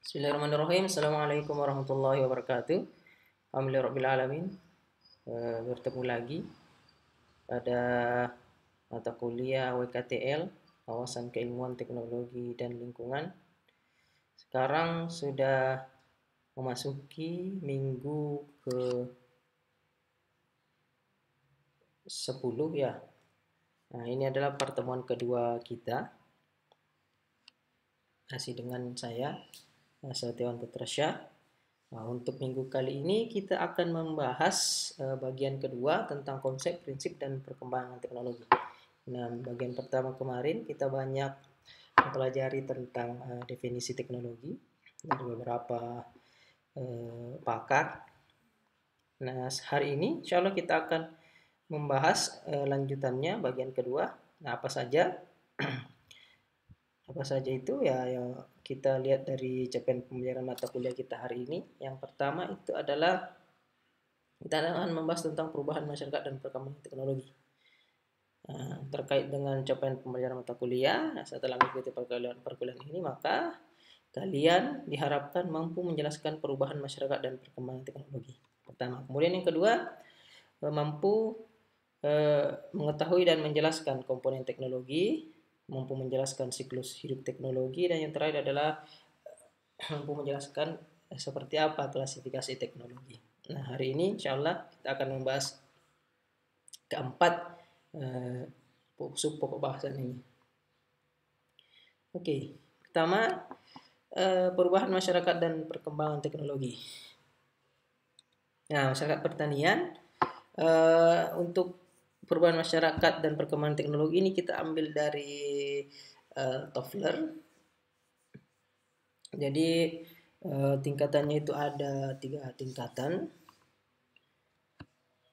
Bismillahirrahmanirrahim. Assalamualaikum warahmatullahi wabarakatuh. Alhamdulillahirrahmanirrahim. Bertemu lagi pada mata kuliah WKTL, Wawasan Keilmuan Teknologi dan Lingkungan. Sekarang sudah memasuki minggu ke 10 ya. Nah, ini adalah pertemuan kedua kita. Masih dengan saya, Setiawan Putrasya. Nah, untuk minggu kali ini kita akan membahas bagian kedua tentang konsep, prinsip, dan perkembangan teknologi. Nah, bagian pertama kemarin kita banyak mempelajari tentang definisi teknologi dari beberapa pakar. Nah, hari ini insya Allah kita akan membahas lanjutannya bagian kedua. Nah, apa saja? Apa saja itu ya kita lihat dari capaian pembelajaran mata kuliah kita hari ini. Yang pertama itu adalah kita akan membahas tentang perubahan masyarakat dan perkembangan teknologi. Nah, terkait dengan capaian pembelajaran mata kuliah, setelah mengikuti perkuliahan ini, maka kalian diharapkan mampu menjelaskan perubahan masyarakat dan perkembangan teknologi. Pertama. Kemudian yang kedua, mampu mengetahui dan menjelaskan komponen teknologi, mampu menjelaskan siklus hidup teknologi, dan yang terakhir adalah mampu menjelaskan seperti apa klasifikasi teknologi. Nah, hari ini insya Allah kita akan membahas keempat pokok bahasan ini. Oke, pertama perubahan masyarakat dan perkembangan teknologi. Nah, masyarakat pertanian untuk perubahan masyarakat dan perkembangan teknologi ini kita ambil dari Toffler. Jadi tingkatannya itu ada tiga tingkatan.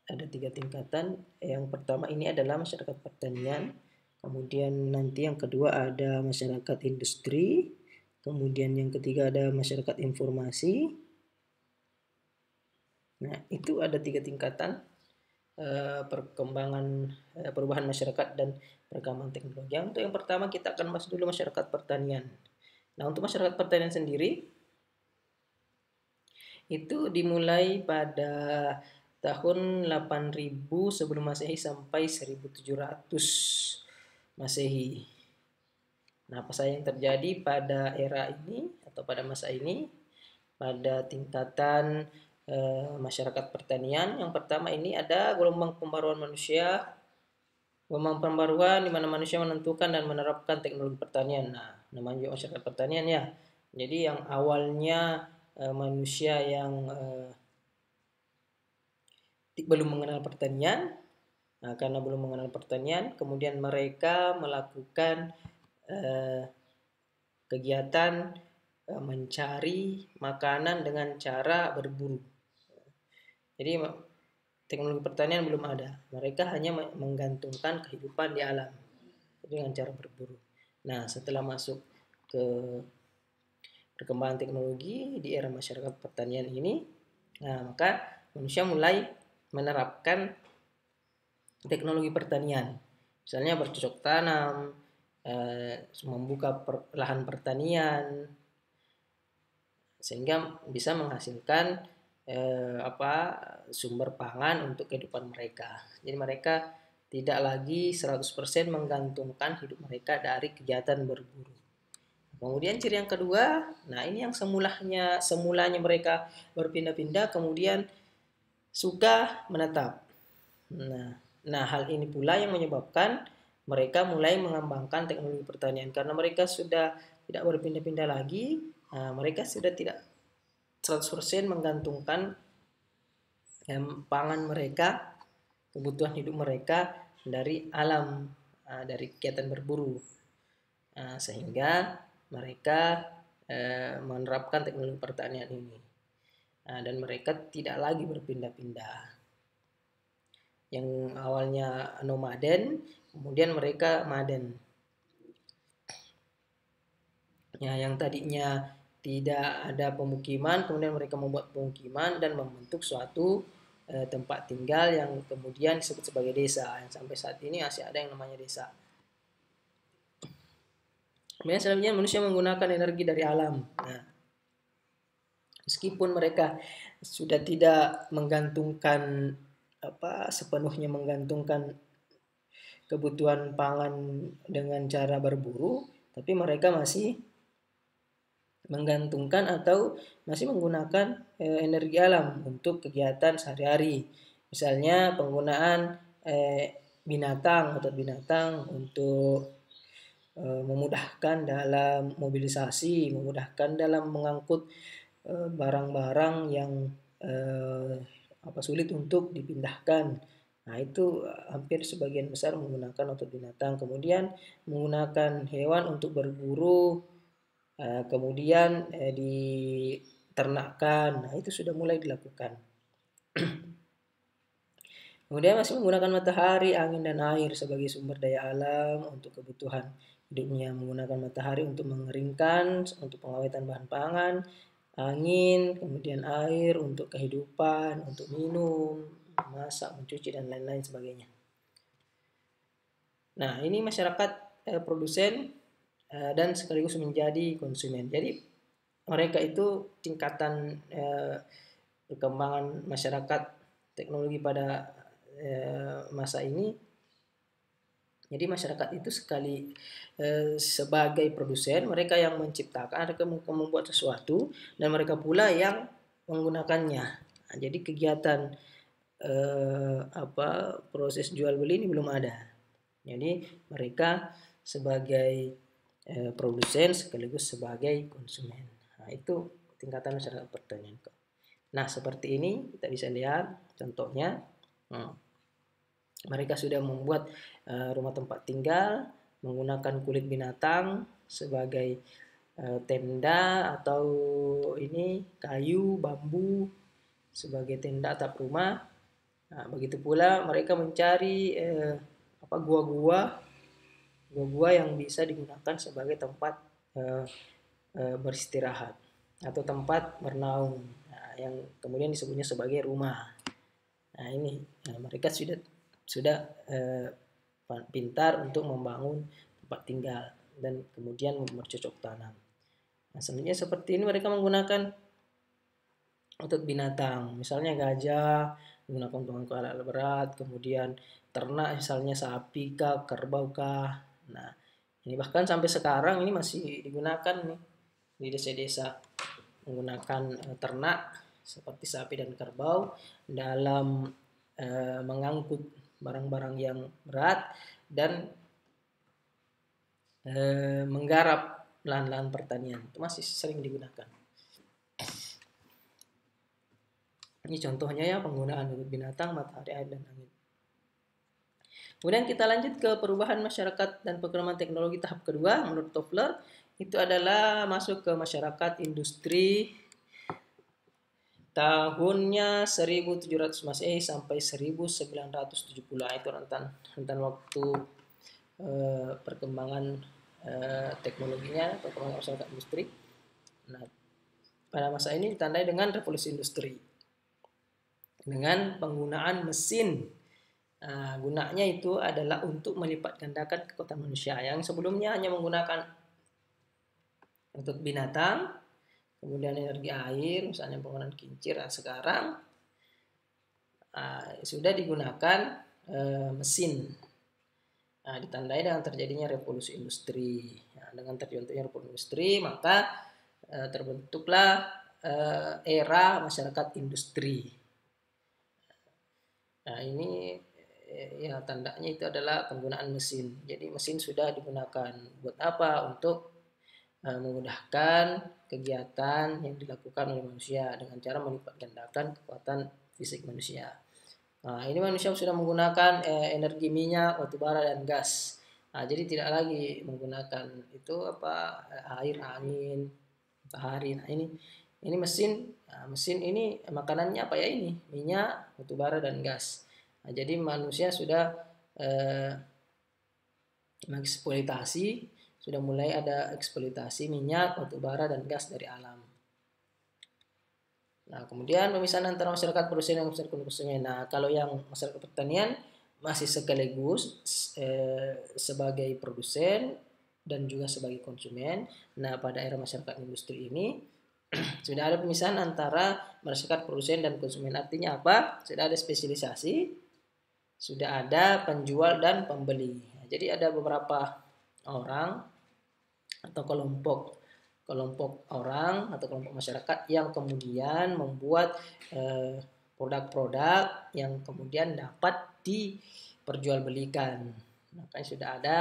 Ada tiga tingkatan. Yang pertama ini adalah masyarakat pertanian. Kemudian nanti yang kedua ada masyarakat industri. Kemudian yang ketiga ada masyarakat informasi. Nah, itu ada tiga tingkatan perkembangan perubahan masyarakat dan perkembangan teknologi. Untuk yang pertama kita akan bahas dulu masyarakat pertanian. Nah, untuk masyarakat pertanian sendiri itu dimulai pada tahun 8000 sebelum Masehi sampai 1700 Masehi. Nah, apa saja yang terjadi pada era ini atau pada masa ini pada tingkatan masyarakat pertanian? Yang pertama ini ada gelombang pembaruan manusia. Gelombang pembaruan di mana manusia menentukan dan menerapkan teknologi pertanian. Nah, namanya juga masyarakat pertanian ya. Jadi yang awalnya manusia yang belum mengenal pertanian, nah, karena belum mengenal pertanian, kemudian mereka melakukan kegiatan mencari makanan dengan cara berburu. Jadi teknologi pertanian belum ada. Mereka hanya menggantungkan kehidupan di alam dengan cara berburu. Nah, setelah masuk ke perkembangan teknologi di era masyarakat pertanian ini, nah, maka manusia mulai menerapkan teknologi pertanian. Misalnya bercocok tanam, membuka lahan pertanian, sehingga bisa menghasilkan sumber pangan untuk kehidupan mereka. Jadi mereka tidak lagi 100% menggantungkan hidup mereka dari kegiatan berburu. Kemudian ciri yang kedua, nah ini yang semulanya mereka berpindah-pindah kemudian suka menetap. Nah, hal ini pula yang menyebabkan mereka mulai mengembangkan teknologi pertanian karena mereka sudah tidak berpindah-pindah lagi. Nah, mereka sudah tidak 100% menggantungkan pangan mereka, kebutuhan hidup mereka dari alam, dari kegiatan berburu. Sehingga mereka menerapkan teknologi pertanian ini. Dan mereka tidak lagi berpindah-pindah. Yang awalnya nomaden, kemudian mereka maden. Ya, yang tadinya tidak ada pemukiman, kemudian mereka membuat pemukiman dan membentuk suatu tempat tinggal yang kemudian disebut sebagai desa. Yang sampai saat ini masih ada yang namanya desa. Kemudian selanjutnya manusia menggunakan energi dari alam. Nah, Meskipun mereka sudah tidak menggantungkan sepenuhnya menggantungkan kebutuhan pangan dengan cara berburu, tapi mereka masih menggantungkan atau masih menggunakan energi alam untuk kegiatan sehari-hari. Misalnya penggunaan otot binatang untuk memudahkan dalam mobilisasi, memudahkan dalam mengangkut barang-barang yang sulit untuk dipindahkan. Nah, itu hampir sebagian besar menggunakan otot binatang. Kemudian menggunakan hewan untuk berburu, kemudian diternakkan. Nah, itu sudah mulai dilakukan. Kemudian masih menggunakan matahari, angin, dan air sebagai sumber daya alam untuk kebutuhan hidupnya. Menggunakan matahari untuk mengeringkan, untuk pengawetan bahan pangan, angin, kemudian air untuk kehidupan, untuk minum, masak, mencuci, dan lain-lain sebagainya. Nah, ini masyarakat produsen dan sekaligus menjadi konsumen. Jadi mereka itu tingkatan perkembangan masyarakat teknologi pada masa ini. Jadi masyarakat itu sebagai produsen, mereka yang menciptakan, mereka membuat sesuatu, dan mereka pula yang menggunakannya. Nah, jadi kegiatan proses jual beli ini belum ada. Jadi mereka sebagai produsen sekaligus sebagai konsumen. Nah, itu tingkatan masyarakat pertanian. Nah, seperti ini kita bisa lihat contohnya. Mereka sudah membuat rumah tempat tinggal menggunakan kulit binatang sebagai tenda, atau ini kayu, bambu sebagai tenda atap rumah. Nah, begitu pula mereka mencari gua-gua yang bisa digunakan sebagai tempat beristirahat atau tempat bernaung, yang kemudian disebutnya sebagai rumah. Nah, ini mereka sudah pintar untuk membangun tempat tinggal dan kemudian bercocok tanam. Nah, selanjutnya seperti ini mereka menggunakan otot binatang, misalnya gajah menggunakan untuk alat berat, kemudian ternak misalnya sapi kah, kerbau kah. Nah, ini bahkan sampai sekarang ini masih digunakan nih di desa-desa, menggunakan ternak seperti sapi dan kerbau dalam mengangkut barang-barang yang berat dan menggarap lahan-lahan pertanian. Itu masih sering digunakan. Ini contohnya ya, penggunaan binatang, matahari, air, dan angin. Kemudian kita lanjut ke perubahan masyarakat dan perkembangan teknologi tahap kedua. Menurut Toffler, itu adalah masuk ke masyarakat industri tahunnya 1700 Masehi sampai 1970. Itu rentan waktu perkembangan teknologinya, perkembangan masyarakat industri. Nah, pada masa ini ditandai dengan revolusi industri dengan penggunaan mesin. Gunanya itu adalah untuk melipat gandakan kekuatan manusia yang sebelumnya hanya menggunakan untuk binatang, kemudian energi air, misalnya penggunaan kincir. Sekarang sudah digunakan mesin. Ditandai dengan terjadinya revolusi industri. Dengan terbentuknya revolusi industri, maka terbentuklah era masyarakat industri. Nah, ini ya tandanya itu adalah penggunaan mesin. Jadi mesin sudah digunakan buat apa? Untuk memudahkan kegiatan yang dilakukan oleh manusia dengan cara melipat gandakan kekuatan fisik manusia. Nah, ini manusia sudah menggunakan energi minyak, batu bara, dan gas. Nah, jadi tidak lagi menggunakan itu air, angin, matahari. Nah, ini mesin. Nah, mesin ini makanannya apa ya? Ini minyak, batu bara, dan gas. Nah, jadi manusia sudah mengeksploitasi, sudah mulai ada eksploitasi minyak, batu bara, dan gas dari alam. Nah, kemudian pemisahan antara masyarakat produsen dan masyarakat konsumen. Nah, kalau yang masyarakat pertanian masih sekaligus sebagai produsen dan juga sebagai konsumen. Nah, pada era masyarakat industri ini Sudah ada pemisahan antara masyarakat produsen dan konsumen. Artinya apa? Sudah ada spesialisasi, sudah ada penjual dan pembeli. Jadi ada beberapa orang atau kelompok orang atau kelompok masyarakat yang kemudian membuat produk-produk yang kemudian dapat diperjualbelikan. Makanya sudah ada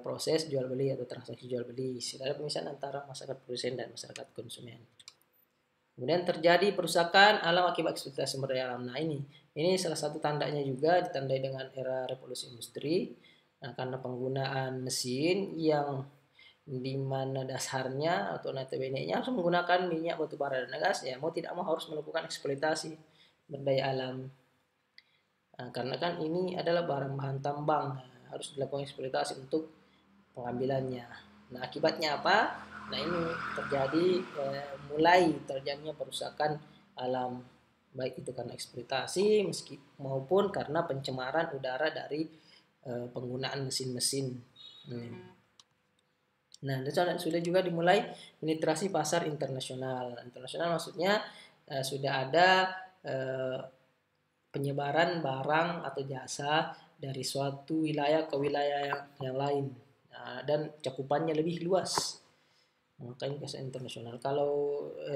proses jual beli atau transaksi jual beli. Sudah ada pemisahan antara masyarakat produsen dan masyarakat konsumen. Kemudian terjadi perusakan alam akibat eksploitasi sumber daya alam. Nah ini salah satu tandanya juga ditandai dengan era revolusi industri. Nah, karena penggunaan mesin yang di mana dasarnya atau notabene-nya harus menggunakan minyak, batu bara dan gas, ya mau tidak mau harus melakukan eksploitasi berdaya alam. Nah, karena kan ini adalah barang bahan tambang, harus dilakukan eksploitasi untuk pengambilannya. Nah, akibatnya apa? Nah, ini terjadi mulai terjadinya perusakan alam, baik itu karena eksploitasi maupun karena pencemaran udara dari penggunaan mesin-mesin. Nah, sudah juga dimulai penetrasi pasar internasional. Internasional maksudnya sudah ada penyebaran barang atau jasa dari suatu wilayah ke wilayah yang lain, dan cakupannya lebih luas. Makanya pasar internasional. Kalau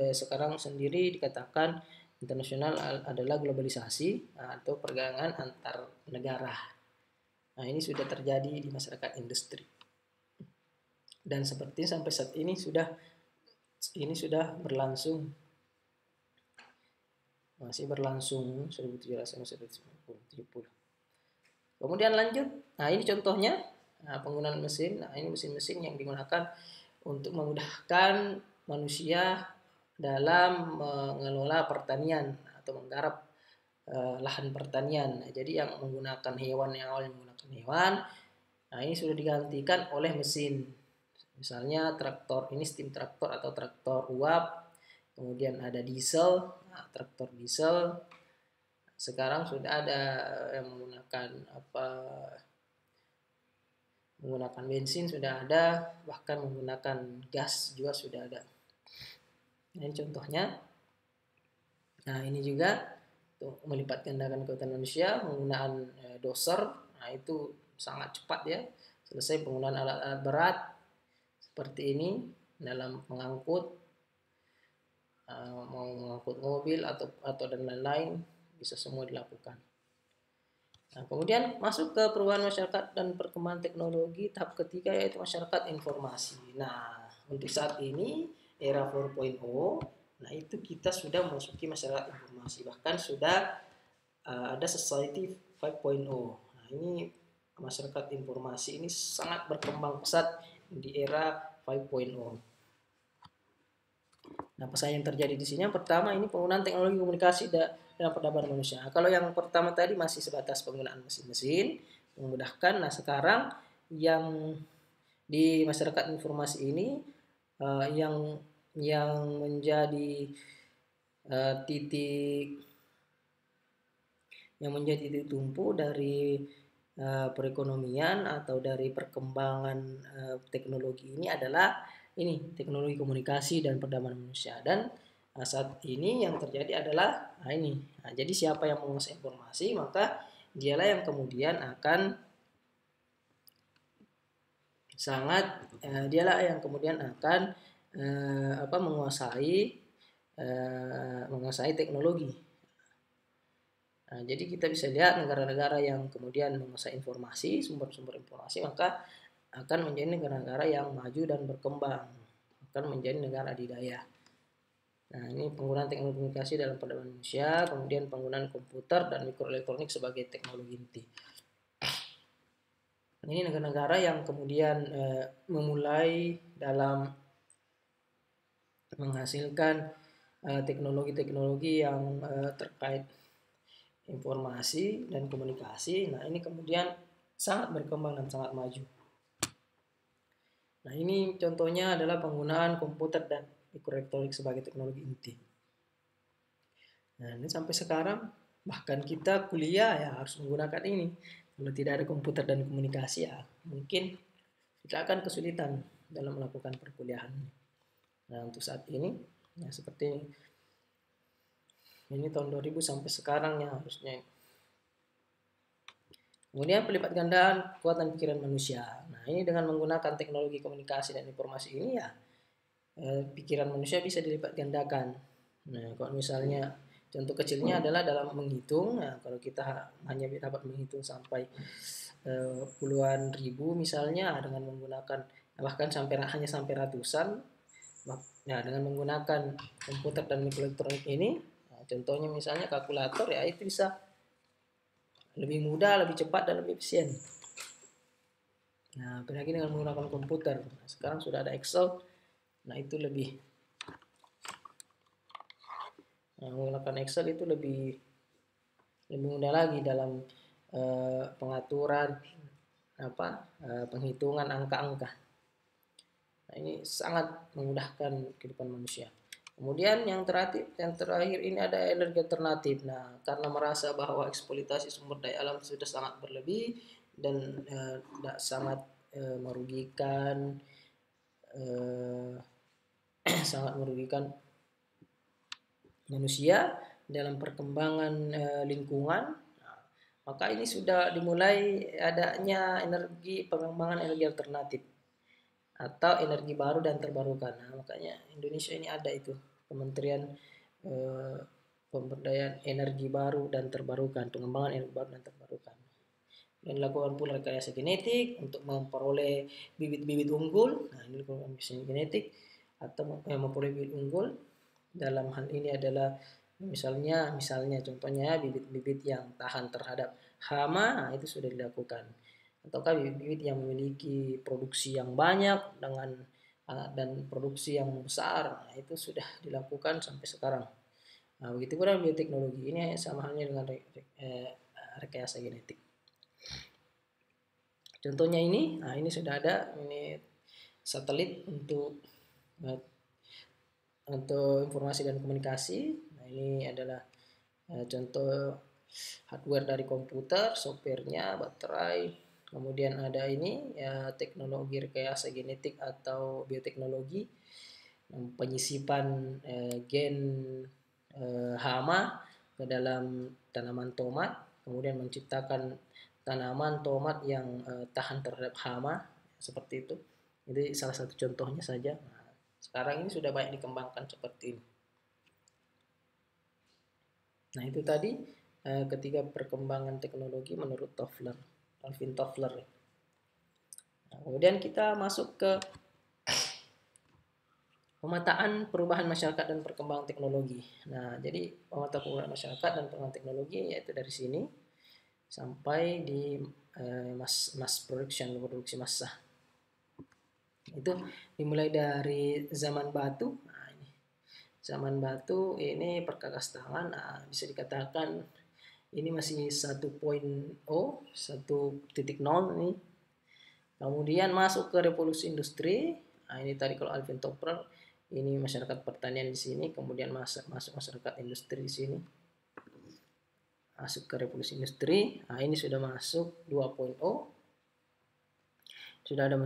sekarang sendiri dikatakan internasional adalah globalisasi atau perdagangan antar negara. Nah, ini sudah terjadi di masyarakat industri. Dan seperti sampai saat ini sudah berlangsung, masih berlangsung 1790. Kemudian lanjut, nah ini contohnya penggunaan mesin. Nah, ini mesin-mesin yang digunakan untuk memudahkan manusia dalam mengelola pertanian atau menggarap lahan pertanian. Nah, jadi yang menggunakan hewan, yang awalnya menggunakan hewan, nah ini sudah digantikan oleh mesin. Misalnya traktor, ini steam traktor atau traktor uap. Kemudian ada diesel, traktor diesel. Sekarang sudah ada yang menggunakan bensin sudah ada, bahkan menggunakan gas juga sudah ada. Nah, ini contohnya. Nah, ini juga untuk melipat gandakan kekuatan manusia menggunakan doser. Nah, itu sangat cepat ya. Selesai penggunaan alat-alat berat seperti ini dalam mengangkut, mau mengangkut mobil atau dan lain-lain, bisa semua dilakukan. Nah, kemudian masuk ke perubahan masyarakat dan perkembangan teknologi tahap ketiga, yaitu masyarakat informasi. Nah, untuk saat ini era 4.0, nah itu kita sudah memasuki masyarakat informasi, bahkan sudah ada society 5.0. Nah, ini masyarakat informasi ini sangat berkembang pesat di era 5.0. Nah, apa yang terjadi di sini? Yang pertama, ini penggunaan teknologi komunikasi dalam peradaban manusia. Nah, kalau yang pertama tadi masih sebatas penggunaan mesin-mesin memudahkan. Nah, sekarang yang di masyarakat informasi ini yang menjadi titik tumpu dari perekonomian atau dari perkembangan teknologi ini adalah ini teknologi komunikasi dan peradaban manusia. Dan saat ini yang terjadi adalah ini. Nah, jadi siapa yang menguasai informasi, maka dialah yang kemudian akan menguasai teknologi. Nah, jadi kita bisa lihat negara-negara yang kemudian menguasai informasi, sumber-sumber informasi, maka akan menjadi negara-negara yang maju dan berkembang, akan menjadi negara adidaya. Nah, ini penggunaan teknologi komunikasi dalam peradaban manusia, kemudian penggunaan komputer dan mikroelektronik sebagai teknologi inti. Ini negara-negara yang kemudian memulai dalam menghasilkan teknologi-teknologi yang terkait informasi dan komunikasi. Nah, ini kemudian sangat berkembang dan sangat maju. Nah, ini contohnya adalah penggunaan komputer dan mikroelektronik sebagai teknologi inti. Nah, ini sampai sekarang bahkan kita kuliah ya harus menggunakan ini. Kalau tidak ada komputer dan komunikasi ya mungkin kita akan kesulitan dalam melakukan perkuliahan. Nah, untuk saat ini Ya, seperti ini tahun 2000 sampai sekarang ya harusnya. Kemudian pelipat gandaan kekuatan pikiran manusia. Nah, ini dengan menggunakan teknologi komunikasi dan informasi ini ya, pikiran manusia bisa dilipat gandakan. Nah, kalau misalnya contoh kecilnya adalah dalam menghitung. Nah, kalau kita hanya dapat menghitung sampai puluhan ribu misalnya dengan menggunakan bahkan hanya sampai ratusan. Nah, dengan menggunakan komputer dan elektronik ini, nah, contohnya misalnya kalkulator ya itu bisa lebih mudah, lebih cepat dan lebih efisien. Nah, apalagi dengan menggunakan komputer. Nah, sekarang sudah ada Excel. Nah, itu menggunakan Excel itu lebih mudah lagi dalam pengaturan penghitungan angka-angka. Nah, ini sangat memudahkan kehidupan manusia. Kemudian yang terakhir ini ada energi alternatif. Nah, karena merasa bahwa eksploitasi sumber daya alam sudah sangat berlebih dan sangat merugikan, sangat merugikan manusia dalam perkembangan lingkungan. Nah, maka ini sudah dimulai adanya pengembangan energi alternatif atau energi baru dan terbarukan. Nah, makanya Indonesia ini ada itu Kementerian Pemberdayaan Energi Baru dan Terbarukan, pengembangan energi baru dan terbarukan. Dan dilakukan pula rekayasa genetik untuk memperoleh bibit-bibit unggul. Nah, ini dilakukan genetik atau memperoleh bibit unggul. Dalam hal ini adalah misalnya contohnya bibit-bibit yang tahan terhadap hama, nah, itu sudah dilakukan. Ataukah bibit-bibit yang memiliki produksi yang banyak dan produksi yang besar, nah, itu sudah dilakukan sampai sekarang. Nah, begitu pula bioteknologi ini sama halnya dengan rekayasa genetik. Contohnya ini, nah ini sudah ada ini satelit untuk informasi dan komunikasi. Nah, ini adalah contoh hardware dari komputer, softwarenya, baterai. Kemudian ada ini ya teknologi rekayasa genetik atau bioteknologi, penyisipan gen hama ke dalam tanaman tomat, kemudian menciptakan tanaman tomat yang tahan terhadap hama seperti itu. Jadi salah satu contohnya saja. Nah, sekarang ini sudah banyak dikembangkan seperti ini. Nah, itu tadi ketiga perkembangan teknologi menurut Alvin Toffler. Nah, kemudian kita masuk ke pemetaan perubahan masyarakat dan perkembangan teknologi. Nah, jadi pemetaan perubahan masyarakat dan perkembangan teknologi yaitu dari sini sampai di produksi massa. Itu dimulai dari zaman batu. Nah, ini zaman batu ini perkakas tangan. Nah, bisa dikatakan ini masih 1.0 ini. Kemudian masuk ke revolusi industri. Nah, ini tadi kalau Alvin Toffler ini masyarakat pertanian di sini, kemudian masuk masyarakat industri di sini. Masuk ke revolusi industri. Nah, ini sudah masuk 2.0. Sudah ada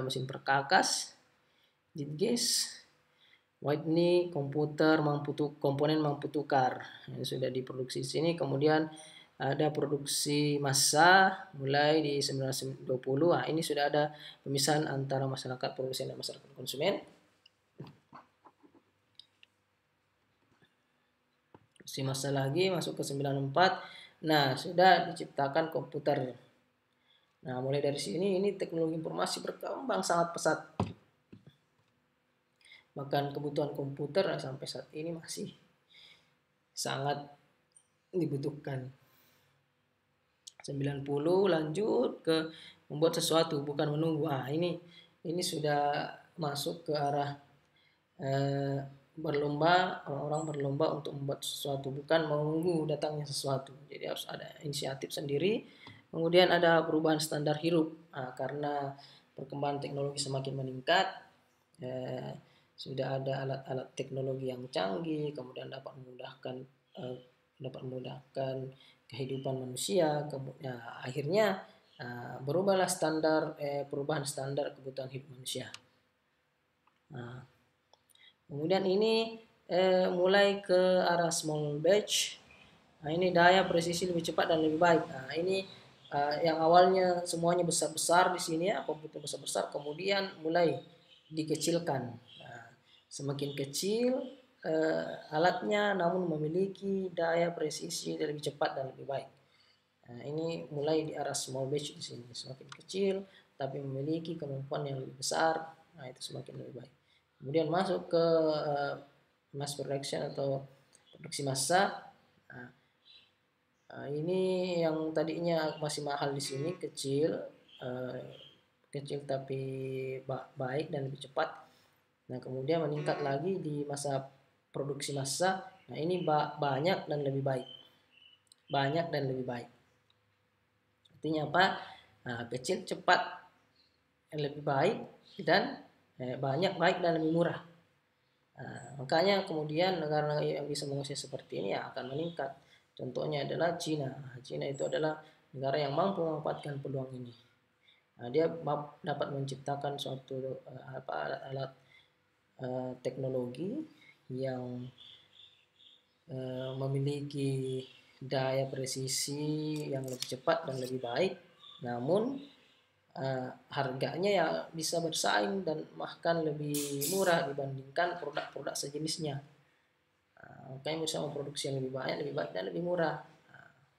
mesin perkakas, jet gas, Whitney, komponen mampu tukar yang sudah diproduksi di sini. Kemudian ada produksi massa mulai di 1920. Nah, ini sudah ada pemisahan antara masyarakat produsen dan masyarakat konsumen. Produksi massa lagi masuk ke 94. Nah, sudah diciptakan komputer. Nah, mulai dari sini ini teknologi informasi berkembang sangat pesat. Bahkan kebutuhan komputer sampai saat ini masih sangat dibutuhkan. 90 lanjut ke membuat sesuatu bukan menunggu. Ini sudah masuk ke arah orang berlomba untuk membuat sesuatu bukan menunggu datangnya sesuatu. Jadi harus ada inisiatif sendiri. Kemudian ada perubahan standar hidup karena perkembangan teknologi semakin meningkat. Sudah ada alat-alat teknologi yang canggih, kemudian dapat memudahkan kehidupan manusia. Akhirnya berubahlah perubahan standar kebutuhan hidup manusia. Kemudian ini mulai ke arah small batch. Nah, ini daya presisi lebih cepat dan lebih baik. Nah, ini yang awalnya semuanya besar-besar di sini ya, komputer besar-besar, kemudian mulai dikecilkan. Nah, semakin kecil alatnya, namun memiliki daya presisi lebih cepat dan lebih baik. Nah, ini mulai di arah small batch di sini, semakin kecil tapi memiliki kemampuan yang lebih besar. Nah, itu semakin lebih baik. Kemudian masuk ke mass production atau produksi massa. Nah, ini yang tadinya masih mahal di sini, kecil, kecil tapi baik dan lebih cepat. Nah, kemudian meningkat lagi di masa produksi massa. Nah, ini banyak dan lebih baik. Banyak dan lebih baik. Artinya apa? Nah, kecil, cepat, lebih baik, dan banyak, baik, dan lebih murah. Nah, makanya kemudian negara yang bisa menguasai seperti ini ya akan meningkat. Contohnya adalah Cina. Cina itu adalah negara yang mampu memanfaatkan peluang ini. Nah, dia dapat menciptakan suatu alat-alat teknologi yang memiliki daya presisi yang lebih cepat dan lebih baik, namun harganya ya bisa bersaing dan bahkan lebih murah dibandingkan produk-produk sejenisnya. Makanya bisa memproduksi yang lebih banyak, lebih baik, dan lebih murah.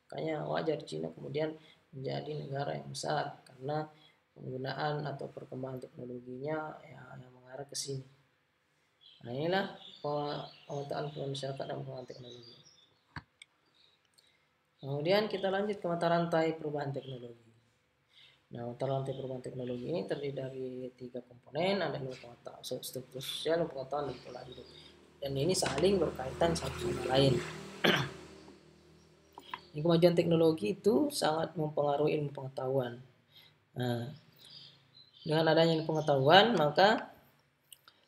Makanya wajar Cina kemudian menjadi negara yang besar karena penggunaan atau perkembangan teknologinya yang mengarah ke sini. Nah, inilah pemetaan masyarakat dan pengembangan teknologi. Kemudian kita lanjut ke mata rantai perubahan teknologi. Nah, mata rantai perubahan teknologi ini terdiri dari 3 komponen, ada ilmu pengetahuan, struktur sosial, pengetahuan, dan pola hidup. Dan ini saling berkaitan satu sama lain. Kemajuan teknologi itu sangat mempengaruhi ilmu pengetahuan. Nah, dengan adanya ilmu pengetahuan, maka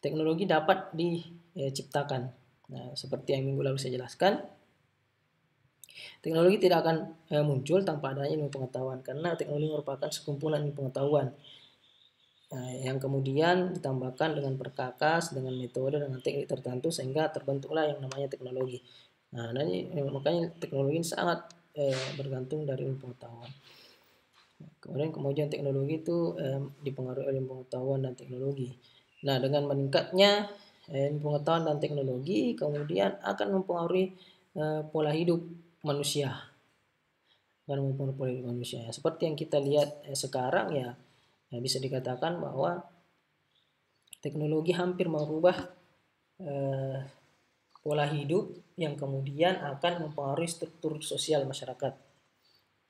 teknologi dapat diciptakan. Nah, seperti yang minggu lalu saya jelaskan, teknologi tidak akan muncul tanpa adanya ilmu pengetahuan, karena teknologi merupakan sekumpulan ilmu pengetahuan yang kemudian ditambahkan dengan perkakas, dengan metode, dengan teknik tertentu sehingga terbentuklah yang namanya teknologi. Nah, makanya teknologi ini sangat bergantung dari ilmu pengetahuan. Kemudian kemajuan teknologi itu dipengaruhi oleh ilmu pengetahuan dan teknologi. Nah, dengan meningkatnya ilmu pengetahuan dan teknologi, kemudian akan mempengaruhi pola hidup manusia. Akan mempengaruhi pola hidup manusia. Seperti yang kita lihat sekarang ya, bisa dikatakan bahwa teknologi hampir merubah pola hidup yang kemudian akan mempengaruhi struktur sosial masyarakat.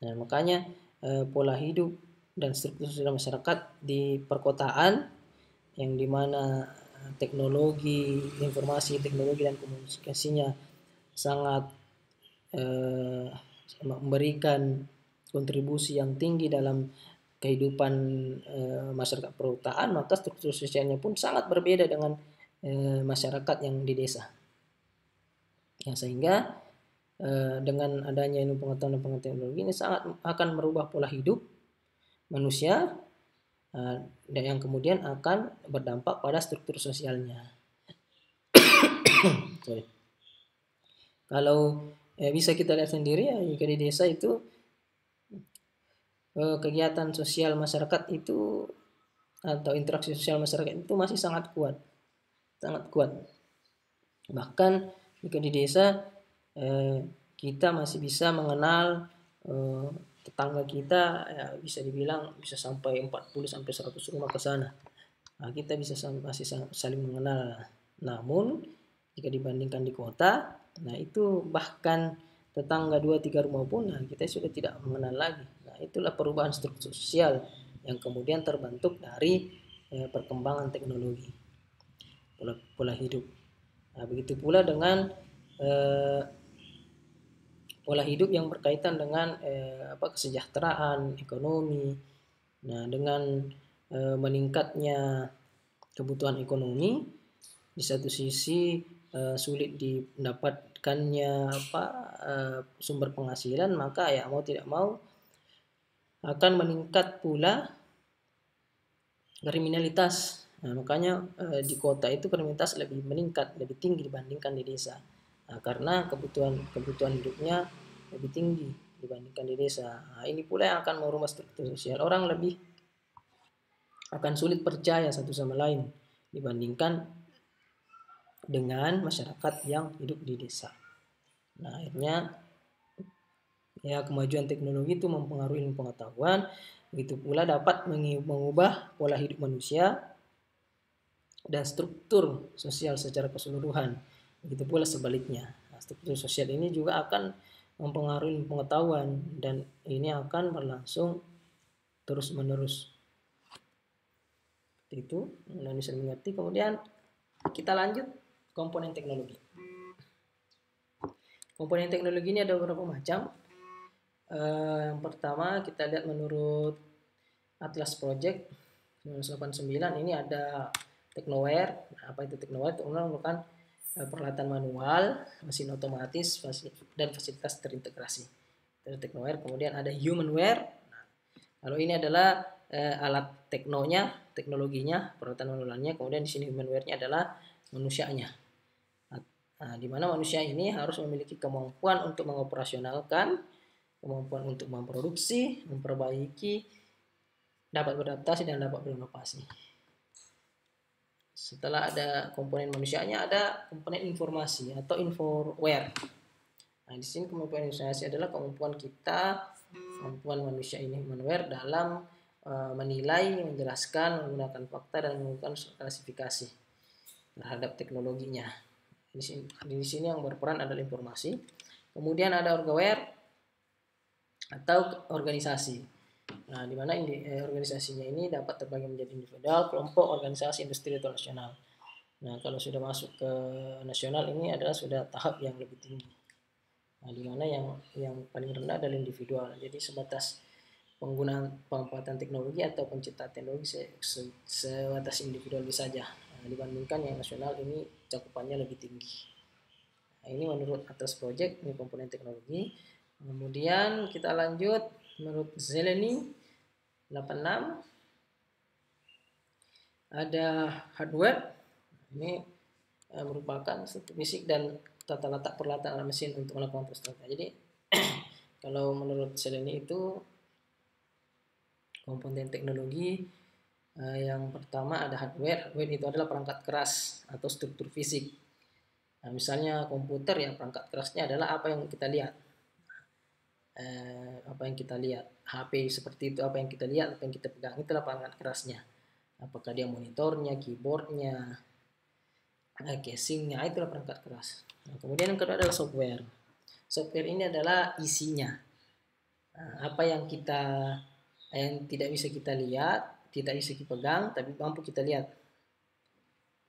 Nah, makanya pola hidup dan struktur sosial masyarakat di perkotaan yang dimana teknologi, informasi, teknologi dan komunikasinya sangat memberikan kontribusi yang tinggi dalam kehidupan masyarakat perkotaan, maka struktur sosialnya pun sangat berbeda dengan masyarakat yang di desa. Ya, sehingga dengan adanya ilmu pengetahuan dan pengetahuan teknologi ini sangat akan merubah pola hidup manusia dan yang kemudian akan berdampak pada struktur sosialnya. Kalau bisa kita lihat sendiri ya, jika di desa itu kegiatan sosial masyarakat itu atau interaksi sosial masyarakat itu masih sangat kuat, sangat kuat. Bahkan jika di desa kita masih bisa mengenal tetangga kita, ya bisa dibilang bisa sampai 40 sampai 100 rumah ke sana. Nah, kita bisa masih saling mengenal. Namun jika dibandingkan di kota, nah itu bahkan tetangga 2-3 rumah pun kita sudah tidak mengenal lagi. Nah, itulah perubahan struktur sosial yang kemudian terbentuk dari perkembangan teknologi, pola hidup. Nah, begitu pula dengan pola hidup yang berkaitan dengan kesejahteraan, ekonomi. Nah, dengan meningkatnya kebutuhan ekonomi, di satu sisi sulit didapatkannya sumber penghasilan, maka ya mau tidak mau akan meningkat pula kriminalitas. Nah, makanya di kota itu kriminalitas lebih meningkat, lebih tinggi dibandingkan di desa. Nah, karena kebutuhan hidupnya lebih tinggi dibandingkan di desa. Nah, ini pula yang akan merubah struktur sosial. Orang lebih akan sulit percaya satu sama lain dibandingkan dengan masyarakat yang hidup di desa. Nah, akhirnya ya kemajuan teknologi itu mempengaruhi pengetahuan, begitu pula dapat mengubah pola hidup manusia dan struktur sosial secara keseluruhan. Begitu pula sebaliknya. Nah, struktur sosial ini juga akan mempengaruhi pengetahuan dan ini akan berlangsung terus-menerus. Itu yang bisa mengerti. Kemudian kita lanjut komponen teknologi. Komponen teknologi ini ada beberapa macam. Yang pertama kita lihat menurut Atlas Project 1989 ini ada Technoware. Nah, apa itu Technoware? Technoware merupakan peralatan manual, mesin otomatis, dan fasilitas terintegrasi. Itu Technoware. Kemudian ada Humanware. Nah, kalau ini adalah alat teknologinya, peralatan manualnya. Kemudian di sini Humanware-nya adalah manusianya. Nah, di mana manusia ini harus memiliki kemampuan untuk mengoperasionalkan, kemampuan untuk memproduksi, memperbaiki, dapat beradaptasi dan dapat berinovasi. Setelah ada komponen manusianya, ada komponen informasi atau infoware. Nah, di sini kemampuan informasi adalah kemampuan kita, kemampuan manusia ini humanware dalam menilai, menjelaskan, menggunakan fakta dan menggunakan klasifikasi terhadap teknologinya. Di sini yang berperan adalah informasi. Kemudian ada orgaware atau organisasi. Nah, di mana organisasinya ini dapat terbagi menjadi individual, kelompok, organisasi, industri, atau nasional. Nah, kalau sudah masuk ke nasional ini adalah sudah tahap yang lebih tinggi. Nah, di mana yang paling rendah adalah individual. Jadi sebatas penggunaan pemanfaatan teknologi atau penciptaan teknologi sebatas individual saja. Nah, dibandingkan yang nasional ini cakupannya lebih tinggi. Nah, ini menurut Atlas Project, ini komponen teknologi. Kemudian kita lanjut menurut Zeleny 86 ada hardware. Ini merupakan struktur fisik dan tata letak peralatan alat mesin untuk melakukan perusahaan. Jadi kalau menurut Zeleny itu komponen teknologi yang pertama ada hardware. Hardware itu adalah perangkat keras atau struktur fisik. Nah, misalnya komputer ya perangkat kerasnya adalah apa yang kita lihat. HP seperti itu, apa yang kita lihat, apa yang kita pegang, itulah perangkat kerasnya. Apakah dia monitornya, keyboardnya, casingnya, itulah perangkat keras. Nah, kemudian yang kedua adalah software. Software ini adalah isinya. Nah, apa yang tidak bisa kita lihat, tidak bisa kita pegang, tapi mampu kita lihat.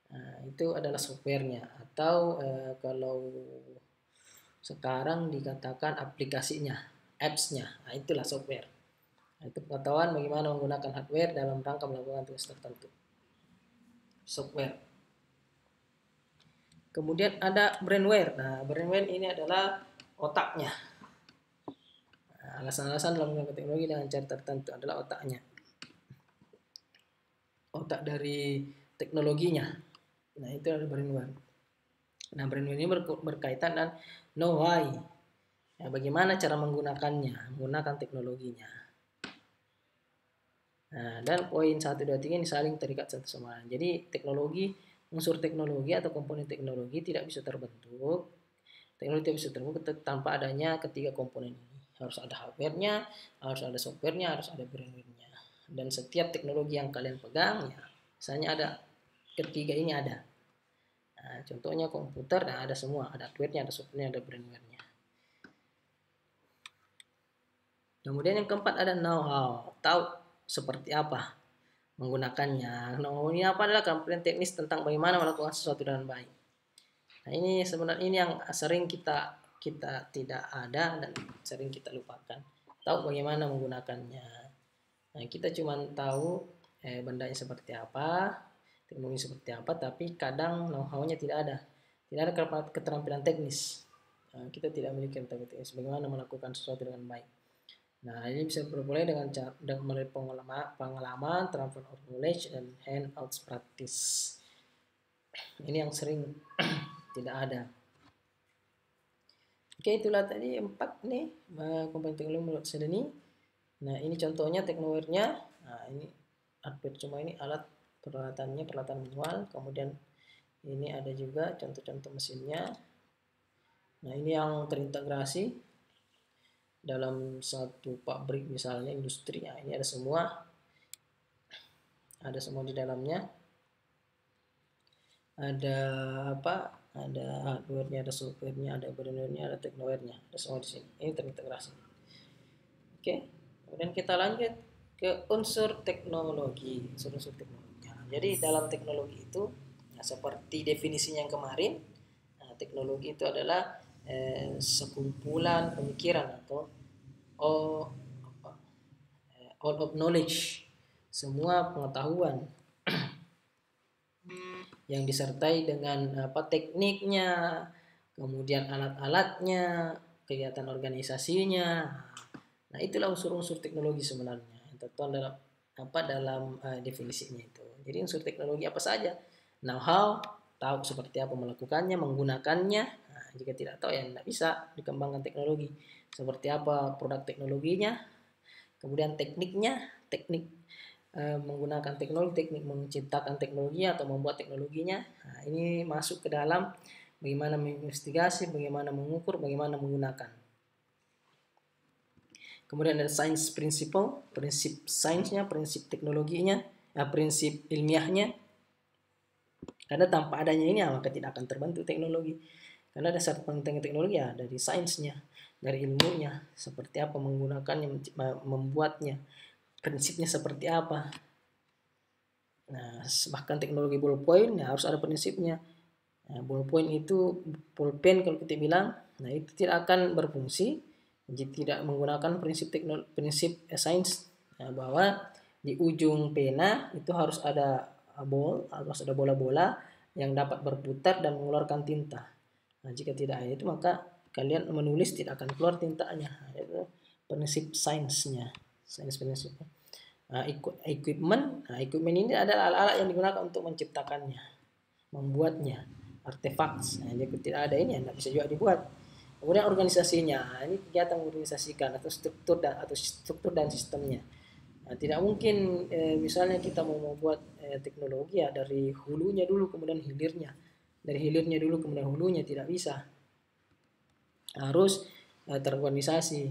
Nah, itu adalah softwarenya. Atau kalau sekarang dikatakan aplikasinya, apps-nya. Nah, itulah software. Nah, itu pengetahuan bagaimana menggunakan hardware dalam rangka melakukan tugas tertentu. Software. Kemudian ada brainware. Nah, brainware ini adalah otaknya. Nah, alasan-alasan dalam menggunakan teknologi dengan cara tertentu adalah otaknya. Otak dari teknologinya. Nah, itu adalah brainware. Nah, brainware ini berkaitan dengan know why. Ya, bagaimana cara menggunakannya, menggunakan teknologinya. Nah, dan poin 1, 2, 3 ini saling terikat satu sama lain. Jadi unsur teknologi atau komponen teknologi tidak bisa terbentuk. Teknologi tidak bisa terbentuk tanpa adanya ketiga komponen ini. Harus ada hardware-nya, harus ada software-nya, harus ada brainware-nya. Dan setiap teknologi yang kalian pegang, ya, misalnya ada ketiga ini ada. Nah, contohnya komputer, nah ada semua, ada hardware-nya, ada software-nya, ada brainware-nya. Kemudian yang keempat ada know-how, tahu seperti apa menggunakannya. Know-how ini apa adalah komponen teknis tentang bagaimana melakukan sesuatu dengan baik. Nah, ini sebenarnya ini yang sering kita tidak ada dan sering kita lupakan. Tahu bagaimana menggunakannya. Nah, kita cuma tahu bendanya seperti apa, teknologi seperti apa, tapi kadang know-how-nya tidak ada. Tidak ada keterampilan teknis. Nah, kita tidak memiliki keterampilan teknis bagaimana melakukan sesuatu dengan baik. Nah, ini bisa diperoleh dengan melalui pengalaman, transfer of knowledge, dan hands-on practice. Ini yang sering tidak ada. Oke, itulah tadi 4 nih komponen teknologi menurut Sedeni. Nah, ini contohnya teknologinya. Nah, ini hardware, cuma ini alat peralatannya, peralatan manual. Kemudian ini ada juga contoh-contoh mesinnya. Nah, ini yang terintegrasi dalam satu pabrik misalnya, industri. Nah, ini ada semua di dalamnya. Ada apa? Ada hardware-nya, ada software-nya, ada firmware-nya, ada teknologinya, ada semua di sini. Ini terintegrasi. Oke, kemudian kita lanjut ke unsur teknologi. Unsur teknologi. Nah, jadi dalam teknologi itu, nah, seperti definisinya yang kemarin, nah, teknologi itu adalah sekumpulan pemikiran atau all, all of knowledge, semua pengetahuan yang disertai dengan tekniknya, kemudian alat-alatnya, kegiatan organisasinya. Nah, itulah unsur-unsur teknologi sebenarnya yang tertuang dalam definisinya itu. Jadi unsur teknologi apa saja? Know-how, tahu seperti apa melakukannya, menggunakannya. Nah, jika tidak tahu ya tidak bisa dikembangkan teknologi. Seperti apa produk teknologinya, kemudian tekniknya, teknik menggunakan teknologi, teknik menciptakan teknologi atau membuat teknologinya. Nah, ini masuk ke dalam bagaimana menginvestigasi, bagaimana mengukur, bagaimana menggunakan. Kemudian ada science principle, prinsip sainsnya, prinsip teknologinya, prinsip ilmiahnya. Karena tanpa adanya ini maka tidak akan terbentuk teknologi. Karena dasar penting teknologi ya dari sainsnya, dari ilmunya, seperti apa menggunakannya, membuatnya, prinsipnya seperti apa. Nah, bahkan teknologi ballpoint ya harus ada prinsipnya. Nah, ballpoint itu pulpen kalau kita bilang, nah itu tidak akan berfungsi jika tidak menggunakan prinsip sains, nah, bahwa di ujung pena itu harus ada bola-bola yang dapat berputar dan mengeluarkan tinta. Nah, jika tidak ada itu maka kalian menulis tidak akan keluar tintanya. Nah, itu prinsip sainsnya, sains prinsipnya. Nah, equipment ini adalah alat-alat yang digunakan untuk menciptakannya, membuatnya, artefak. Nah, jika tidak ada ini tidak bisa juga dibuat. Kemudian organisasinya, ini kegiatan organisasikan atau struktur dan sistemnya. Nah, tidak mungkin misalnya kita mau membuat teknologi ya dari hulunya dulu kemudian hilirnya, dari hilirnya dulu kemudian hulunya, tidak bisa. Harus terorganisasi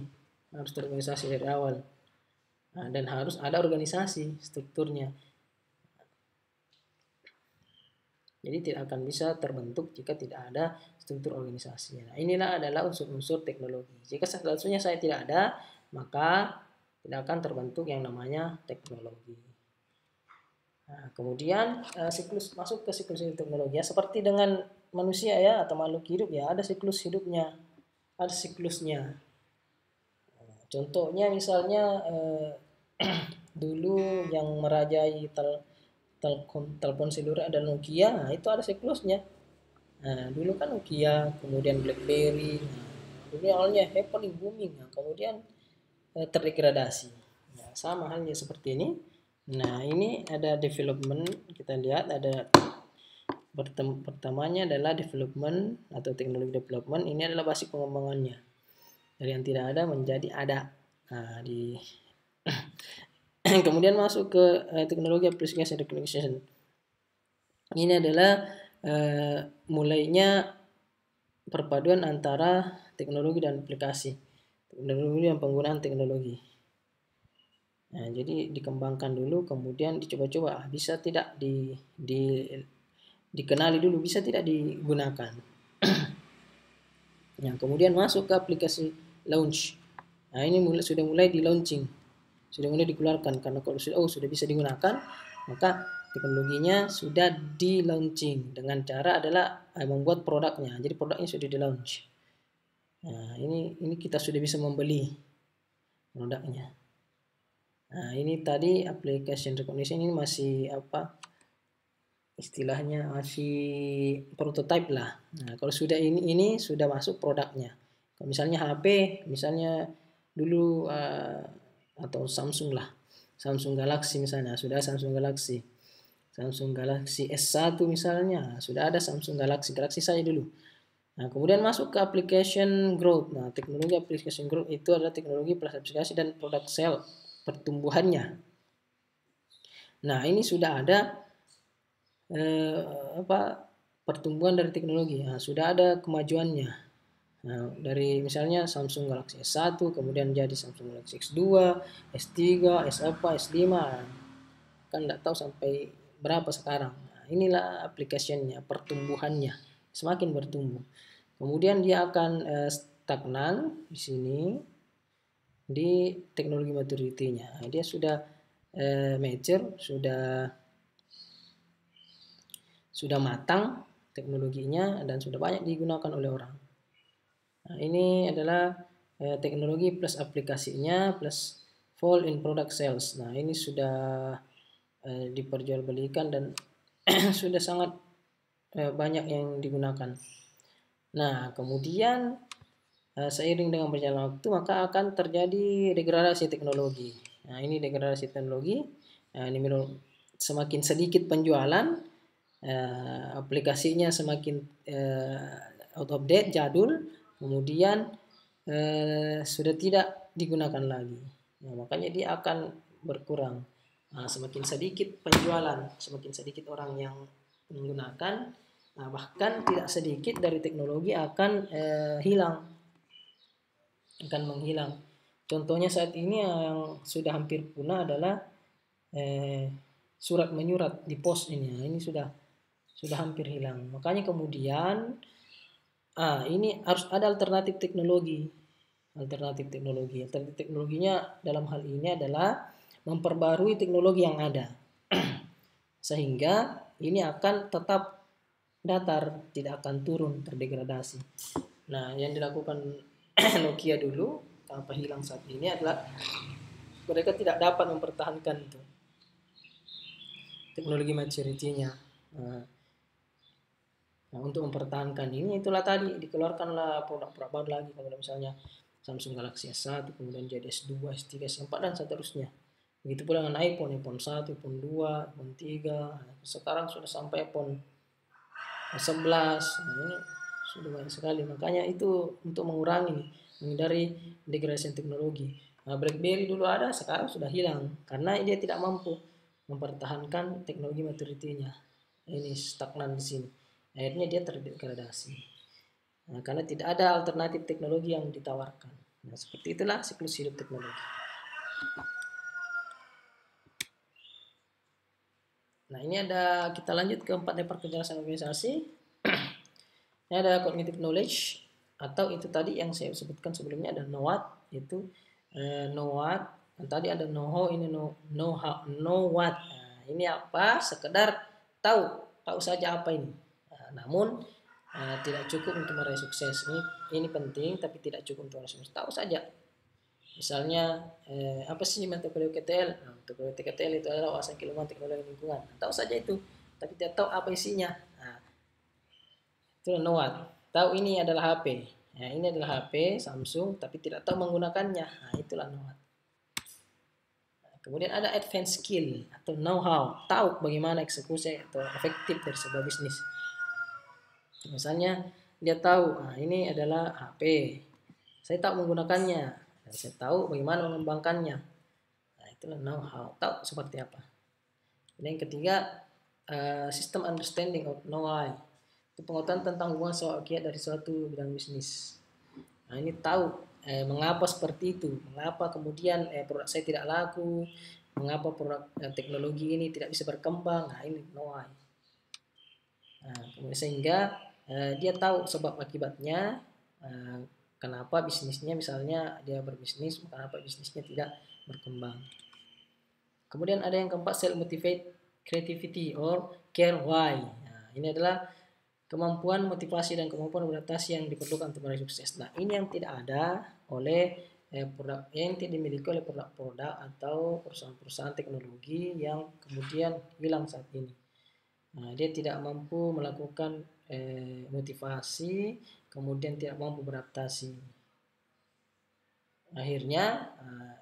dari awal. Nah, dan harus ada organisasi strukturnya. Jadi tidak akan bisa terbentuk jika tidak ada struktur organisasi. Nah, inilah adalah unsur-unsur teknologi. Jika seharusnya saya tidak ada, maka tidak akan terbentuk yang namanya teknologi. Nah, kemudian masuk ke siklus teknologi. Ya, seperti dengan manusia ya atau makhluk hidup ya, ada siklus hidupnya, ada siklusnya. Contohnya misalnya dulu yang merajai telepon seluler ada Nokia, nah itu ada siklusnya. Nah, dulu kan Nokia, kemudian BlackBerry, nah, dulu awalnya happening booming, nah, kemudian terdegradasi. Nah, sama halnya seperti ini. Nah, ini ada development, kita lihat ada pertamanya adalah development atau teknologi development. Ini adalah basic pengembangannya. Dari yang tidak ada menjadi ada. Nah, kemudian masuk ke teknologi application recognition. Ini adalah mulainya perpaduan antara teknologi dan aplikasi, teknologi dan penggunaan teknologi. Nah, jadi dikembangkan dulu, kemudian dicoba-coba, bisa tidak dikenali dulu, bisa tidak digunakan. Nah, kemudian masuk ke aplikasi launch. Nah, ini sudah mulai di launching, sudah mulai dikeluarkan, karena kalau sudah bisa digunakan, maka teknologinya sudah di launching dengan cara adalah membuat produknya. Jadi produknya sudah di launch. Nah, ini kita sudah bisa membeli produknya. Nah, ini tadi application recognition ini masih istilahnya masih prototype lah. Nah, kalau sudah ini sudah masuk produknya. Kalau misalnya HP, misalnya dulu atau Samsung lah, Samsung Galaxy misalnya, sudah Samsung Galaxy. Samsung Galaxy S1 misalnya, sudah ada Samsung Galaxy saya dulu. Nah, kemudian masuk ke application growth. Nah, teknologi application growth itu adalah teknologi plus aplikasi dan produk sel pertumbuhannya. Nah, ini sudah ada pertumbuhan dari teknologi. Nah, sudah ada kemajuannya. Nah, dari misalnya Samsung Galaxy S1 kemudian jadi Samsung Galaxy S2, S3, S5, kan nggak tahu sampai berapa sekarang. Nah, inilah aplikasinya, pertumbuhannya semakin bertumbuh. Kemudian dia akan stagnan di sini di teknologi maturity-nya. Nah, dia sudah mature, sudah matang teknologinya dan sudah banyak digunakan oleh orang. Nah, ini adalah teknologi plus aplikasinya plus fall in product sales. Nah, ini sudah diperjualbelikan dan sudah sangat banyak yang digunakan. Nah, kemudian seiring dengan berjalan waktu maka akan terjadi degradasi teknologi. Nah, ini degradasi teknologi. Ini semakin sedikit penjualan, aplikasinya semakin out of date, jadul, kemudian sudah tidak digunakan lagi. Nah, makanya dia akan berkurang. Nah, semakin sedikit penjualan, semakin sedikit orang yang menggunakan, nah, bahkan tidak sedikit dari teknologi akan akan menghilang. Contohnya saat ini yang sudah hampir punah adalah surat menyurat di pos ini. Nah, ini sudah hampir hilang. Makanya kemudian ini harus ada alternatif teknologi. Alternatif teknologinya dalam hal ini adalah memperbarui teknologi yang ada. Sehingga ini akan tetap datar, tidak akan turun, terdegradasi. Nah, yang dilakukan Nokia dulu tanpa hilang saat ini adalah mereka tidak dapat mempertahankan itu teknologi maturity-nya. Nah, untuk mempertahankan ini itulah tadi dikeluarkanlah produk-produk baru lagi, kalau misalnya Samsung Galaxy S1 kemudian jadi S2, S3, S4 dan seterusnya. Begitu pula dengan iPhone 1, iPhone 2, iPhone 3. Sekarang sudah sampai iPhone 11. Nah, ini sudah banyak sekali. Makanya itu untuk menghindari degradasi teknologi. Nah, BlackBerry dulu ada, sekarang sudah hilang karena dia tidak mampu mempertahankan teknologi maturity-nya. Ini stagnan di sini. Akhirnya dia terdegradasi. Nah, karena tidak ada alternatif teknologi yang ditawarkan. Nah, seperti itulah siklus hidup teknologi. Nah, ini kita lanjut ke 4 level kejelasan organisasi. Ini ada cognitive knowledge, atau itu tadi yang saya sebutkan sebelumnya ada know what, itu know what. Dan tadi ada know how, ini know how, know what. Nah, ini apa? Sekedar tahu saja apa ini. Nah, namun tidak cukup untuk meraih sukses. Ini penting, tapi tidak cukup untuk meraih sukses. Tahu saja. Misalnya apa sih metodologi KTL? Nah, metodologi KTL itu adalah wawasan keilmuan teknologi lingkungan. Tahu saja itu, tapi tidak tahu apa isinya. Nah, itu know what. Tahu ini adalah HP. Nah, ini adalah HP Samsung, tapi tidak tahu menggunakannya. Nah, itulah know what. Nah, kemudian ada advanced skill atau know how. Tahu bagaimana eksekusi atau efektif dari sebuah bisnis. Misalnya dia tahu, nah, ini adalah HP. Saya tahu menggunakannya. Dan saya tahu bagaimana mengembangkannya. Nah, itulah know how. Tahu seperti apa. Dan yang ketiga, system understanding of know why. Itu pengetahuan tentang hubungan sebuah kiat dari suatu bidang bisnis. Nah, ini tahu mengapa seperti itu, mengapa kemudian produk saya tidak laku, mengapa produk teknologi ini tidak bisa berkembang. Nah, ini know why. Nah, sehingga dia tahu sebab akibatnya, kenapa bisnisnya, misalnya dia berbisnis, kenapa bisnisnya tidak berkembang. Kemudian ada yang keempat, self motivate creativity or care why. Nah, ini adalah kemampuan motivasi dan kemampuan beradaptasi yang diperlukan untuk meraih sukses. Nah, ini yang tidak ada oleh produk, yang tidak dimiliki oleh produk-produk atau perusahaan-perusahaan teknologi yang kemudian hilang saat ini. Nah, dia tidak mampu melakukan motivasi, kemudian tidak mampu beradaptasi. Akhirnya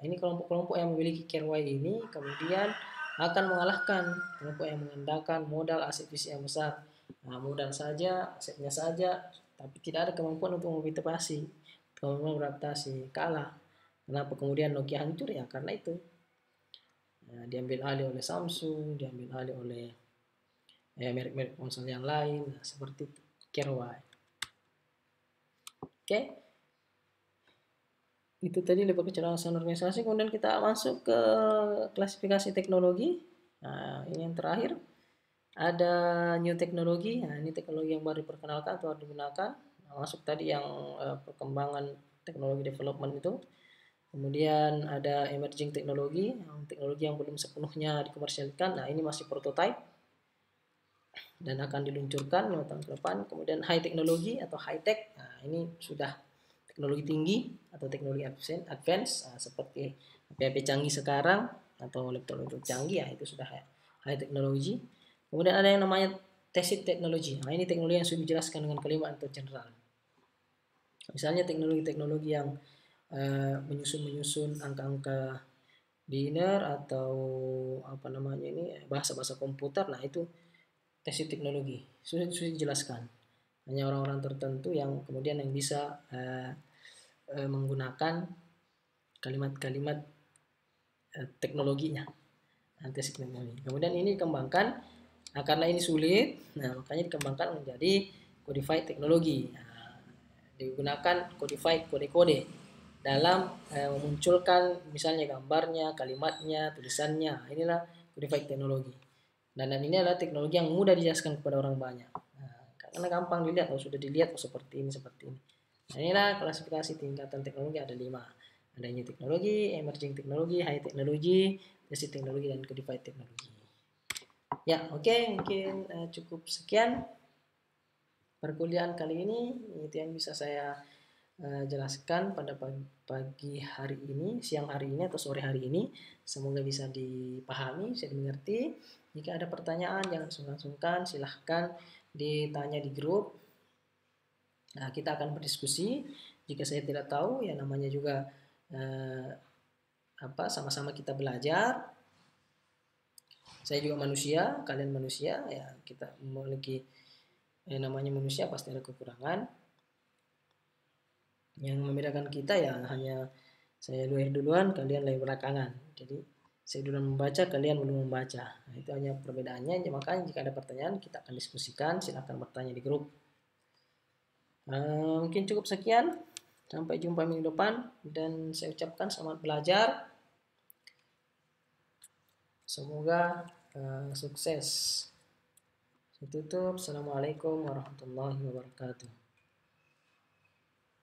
ini kelompok-kelompok yang memiliki care why ini kemudian akan mengalahkan kelompok yang mengandalkan modal aset fisik yang besar. Modal saja, asetnya saja, tapi tidak ada kemampuan untuk menginovasi, kemampuan beradaptasi, kalah. Kenapa kemudian Nokia hancur? Ya karena itu. Diambil alih oleh Samsung, diambil alih oleh merek-merek ponsel yang lain, seperti itu. Care why. Oke. Itu tadi level kecerdasan organisasi. Kemudian kita masuk ke klasifikasi teknologi. Ini yang terakhir. Ada new teknologi. Ini teknologi yang baru diperkenalkan atau digunakan. Masuk tadi yang perkembangan teknologi development itu. Kemudian ada emerging teknologi, teknologi yang belum sepenuhnya dikomersialkan. Ini masih prototype dan akan diluncurkan 5 tahun ke depan. Kemudian high teknologi atau high tech. Ini sudah teknologi tinggi atau teknologi advance seperti HP-HP canggih sekarang atau laptop-laptop canggih, itu sudah high teknologi. Kemudian ada yang namanya tacit teknologi. Ini teknologi yang sudah dijelaskan dengan kalimat atau general. Misalnya teknologi-teknologi yang menyusun angka-angka linear atau bahasa-bahasa komputer. Itu tacit teknologi sudah dijelaskan. Hanya orang-orang tertentu yang kemudian yang bisa menggunakan kalimat-kalimat teknologinya, tacit teknologi. Kemudian ini dikembangkan karena ini sulit, makanya dikembangkan menjadi codified teknologi. Digunakan codified kode-kode dalam memunculkan misalnya gambarnya, kalimatnya, tulisannya. Inilah codified teknologi. Dan ini adalah teknologi yang mudah dijelaskan kepada orang banyak. Karena gampang dilihat, sudah dilihat seperti ini, seperti ini. Inilah klasifikasi tingkatan teknologi, ada 5. Ada new teknologi, emerging teknologi, high teknologi, basic teknologi, dan codified teknologi. Ya, oke, mungkin cukup sekian perkuliahan kali ini. Itu yang bisa saya jelaskan pada pagi hari ini, siang hari ini, atau sore hari ini. Semoga bisa dipahami, bisa dimengerti. Jika ada pertanyaan jangan sungkan-sungkan, silahkan ditanya di grup. Kita akan berdiskusi. Jika saya tidak tahu, ya namanya juga sama-sama kita belajar. Saya juga manusia, kalian manusia, ya kita memiliki namanya manusia, pasti ada kekurangan. Yang membedakan kita ya hanya saya duluan, kalian lahir belakangan. Jadi saya duluan membaca, kalian belum membaca. Itu hanya perbedaannya. Makanya jika ada pertanyaan kita akan diskusikan. Silahkan bertanya di grup. Mungkin cukup sekian. Sampai jumpa minggu depan. Dan saya ucapkan selamat belajar. Semoga sukses. Saya tutup. Assalamualaikum warahmatullahi wabarakatuh.